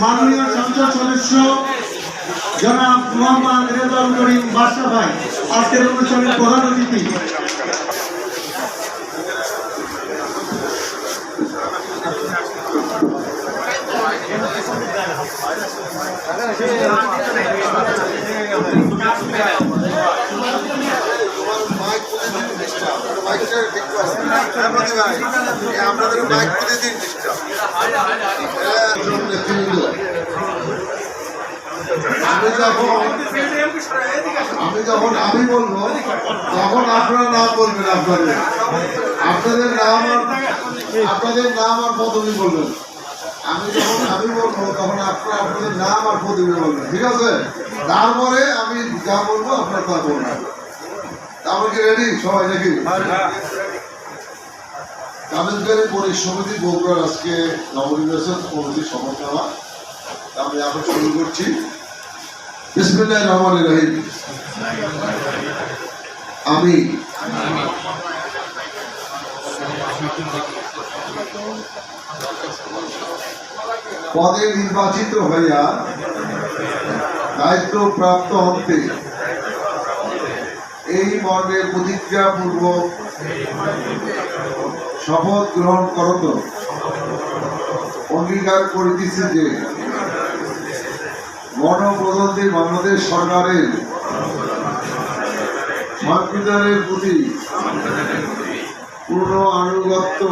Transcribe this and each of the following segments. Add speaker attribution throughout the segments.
Speaker 1: মাননীয় সংসদ সদস্য জনাব মোহাম্মদ রেজাউল করিম বাদশা ভাই আজকের অনুষ্ঠানের প্রধান অতিথি।
Speaker 2: আমি যখন আমি বলবো তখন আপনারা নাম বলবেন, আপনাদের নাম আর পদবি বলবেন। আমি যখন আমি বলবো তখন আপনারা আপনাদের নাম আর পদবি বলবেন, ঠিক আছে? তারপরে আমি যা বলবো আপনারা তা বলবেন। তারপর কি রেডি সবাই নাকি? কামেজগাড়ি পরিষ সমিতি বগুড়ার আজকে নবনির্বাচন কমিটির শপথ নেওয়া। আমি এখন শুরু করছি। বিসমিল্লাহির রহমানির রহিম। আমি পদে নির্বাচিত হইয়া দায়িত্বপ্রাপ্ত হতে এই মর্মে প্রতিজ্ঞাপূর্বক শপথ গ্রহণ করত অঙ্গীকার করিতেছি যে গণপ্রজাতন্ত্রী বাংলাদেশ সরকারের সংবিধানের প্রতি পূর্ণ আনুগত্য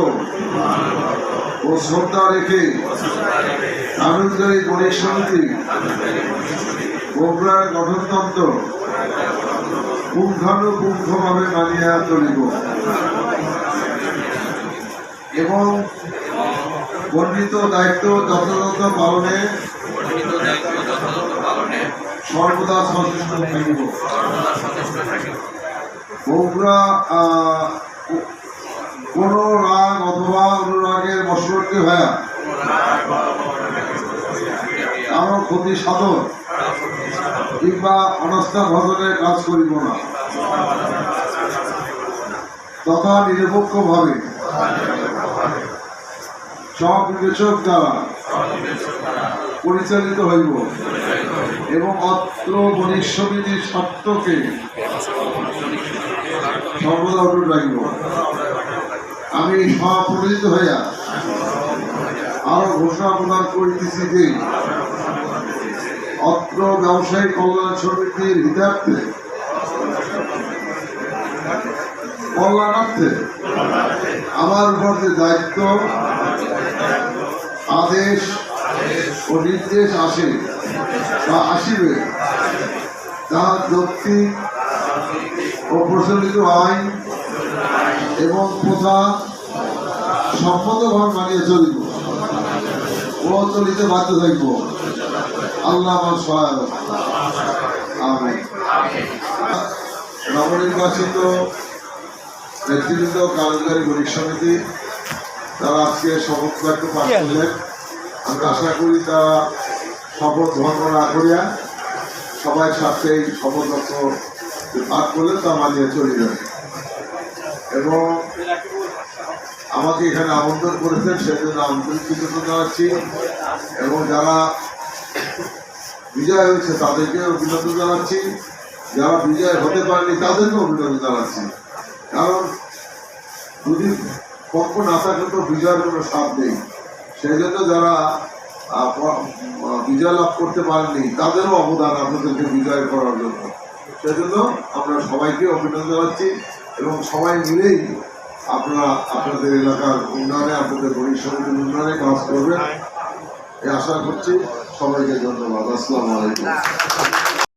Speaker 2: ও শ্রদ্ধা রেখে কামেজগাড়ি পরিষ সমিতি বগুড়ার গঠনতন্ত্র পুঙ্খানুপুঙ্খভাবে মানিয়া চলিব এবং বর্ণিত দায়িত্ব যথাযথ পালনে সর্বদা সচেষ্ট থাকিব। বগুড়া কোন রাগ অথবা অনুরাগের বশবর্তী হয়ে কারো ক্ষতি সাধন কিংবা অনাস্থা ভজনের কাজ করিব না, তথা নিরপেক্ষভাবে সব বিবেচক দ্বারা পরিচালিত হইব এবং অত্র বণিক সমিতির স্বার্থকে সর্বদা অটুট রাখিব। আমি সমাপরিচিত হইয়া আরো ঘোষণা প্রদান করিতেছি যে অত্র ব্যবসায়ী কল্যাণ সমিতির হিতার্থে কল্যাণার্থে আমার উপর যে দায়িত্ব আদেশ ও নির্দেশ আসে বা আসিবে তা যৌক্তিক ও প্রচলিত আইন এবং প্রথা সম্মতভাবে মানিয়ে চলিব ও চলিতে বাধ্য থাকব। আল্লাহ আমার সহায়ক। আমিন। নবনির্বাচিত নেতৃবৃন্দ কামেজগাড়ি পরিষ সমিতি তারা আজকে শপথ বাক্য পাঠ করলেন। আমি আশা করি তারা শপথ ভঙ্গ না করিয়া সবাই সাথে শপথ বাক্য পাঠ করলে তা মানিয়ে চলে যাবে। এবং আমাকে এখানে আমন্ত্রণ করেছেন সেজন্য আন্তরিক কৃতজ্ঞতা জানাচ্ছি এবং যারা বিজয় হয়েছে তাদেরকে অভিনন্দন জানাচ্ছি, যারা বিজয় হতে পারেনি তাদেরকেও অভিনন্দন জানাচ্ছি। কারণ যদি পক্ষ না থাকলে তো বিজয়ের কোনো স্বাদ নেই। সেই জন্য যারা বিজয় লাভ করতে পারেননি তাদেরও অবদান আপনাদেরকে বিজয় করার জন্য। সেজন্য আমরা সবাইকে অভিনন্দন জানাচ্ছি এবং সবাই মিলেই আপনারা আপনাদের এলাকার উন্নয়নে আপনাদের পরিষ সমিতির উন্নয়নে কাজ করবেন এই আশা করছি। সবাইকে ধন্যবাদ। আসসালামু আলাইকুম।